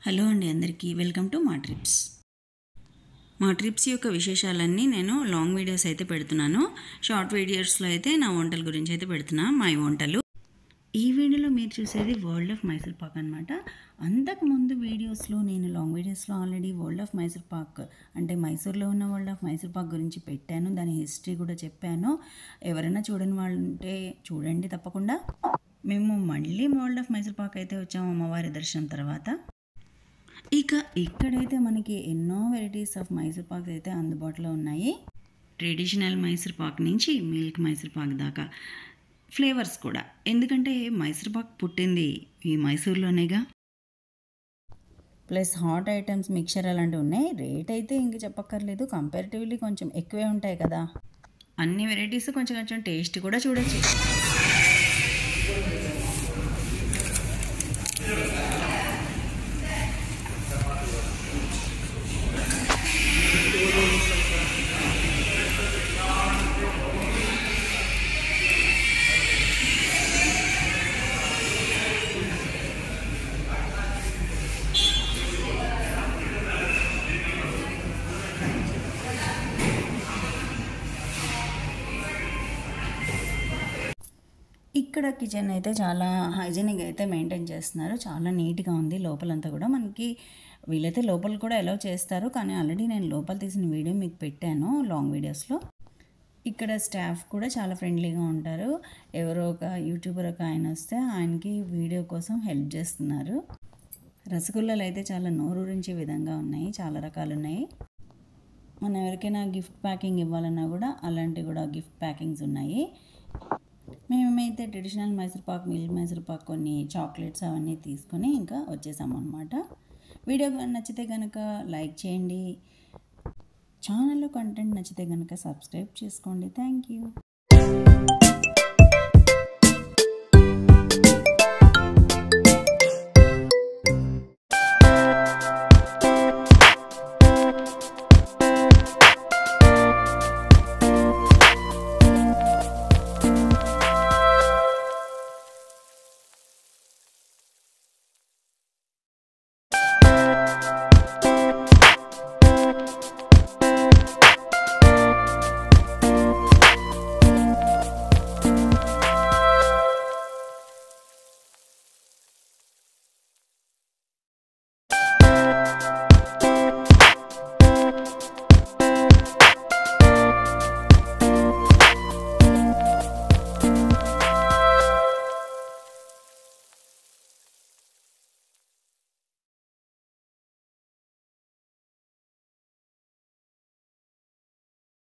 Hello అండి అందరికీ welcome to మా ట్రిప్స్. మా ట్రిప్స్ యొక్క విశేషాలన్నీ నేను లాంగ్ వీడియోస్ అయితే పెడుతున్నాను. షార్ట్ వీడియోస్లో అయితే నా వంటల గురించి అయితే పెడుతున్నా, మా వంటలు. ఈ వీడియోలో మీరు చూసేది వరల్డ్ ఆఫ్ మైసూర్ పాక్ అనమాట. అంతకుముందు వీడియోస్లో నేను లాంగ్ వీడియోస్లో already world of Mysore Pak అంటే మైసూర్లో ఉన్న వరల్డ్ ఆఫ్ మైసూర్ పాక్ గురించి పెట్టాను, దాని హిస్టరీ కూడా చెప్పాను. ఎవరైనా చూడని వాళ్ళు ఉంటే చూడండి తప్పకుండా. మేము మళ్ళీ వరల్డ్ ఆఫ్ మైసూర్ పాక్ అయితే వచ్చాము అమ్మవారి దర్శనం తర్వాత. ఇక ఇక్కడైతే మనకి ఎన్నో వెరైటీస్ ఆఫ్ మైసూర్ పాక్స్ అయితే అందుబాటులో ఉన్నాయి. ట్రెడిషనల్ మైసూర్ పాక్ నుంచి మిల్క్ మైసూర్ పాక్ దాకా ఫ్లేవర్స్ కూడా. ఎందుకంటే మైసూర్ పాక్ పుట్టింది ఈ మైసూర్లోనేగా. ప్లస్ హాట్ ఐటమ్స్ మిక్చర్ అలాంటివి ఉన్నాయి. రేట్ అయితే ఇంక చెప్పక్కర్లేదు, కంపారిటివ్లీ కొంచెం ఎక్కువే ఉంటాయి కదా. అన్ని వెరైటీస్ కొంచెం కొంచెం టేస్ట్ కూడా చూడొచ్చు. ఇక్కడ కిచెన్ అయితే చాలా హైజీనిక్ అయితే మెయింటైన్ చేస్తున్నారు, చాలా నీట్గా ఉంది. లోపలంతా కూడా మనకి వీలైతే లోపల కూడా అలౌ చేస్తారు, కానీ ఆల్రెడీ నేను లోపల తీసిన వీడియో మీకు పెట్టాను లాంగ్ వీడియోస్లో. ఇక్కడ స్టాఫ్ కూడా చాలా ఫ్రెండ్లీగా ఉంటారు. ఎవరో ఒక యూట్యూబర్ ఒక ఆయన వస్తే ఆయనకి వీడియో కోసం హెల్ప్ చేస్తున్నారు. రసగుల్లాలు అయితే చాలా నోరూరించే విధంగా ఉన్నాయి, చాలా రకాలు ఉన్నాయి. మనం ఎవరికైనా గిఫ్ట్ ప్యాకింగ్ ఇవ్వాలన్నా కూడా అలాంటివి కూడా గిఫ్ట్ ప్యాకింగ్స్ ఉన్నాయి. మేమైతే ట్రెడిషనల్ మైసూర్ పాక్, మిల్క్ మైసూర్ పాక్, కొన్ని చాక్లెట్స్ అవన్నీ తీసుకొని ఇంకా వచ్చేసాము అనమాట. వీడియో నచ్చితే కనుక లైక్ చేయండి, ఛానల్లో కంటెంట్ నచ్చితే కనుక సబ్స్క్రైబ్ చేసుకోండి. Thank you.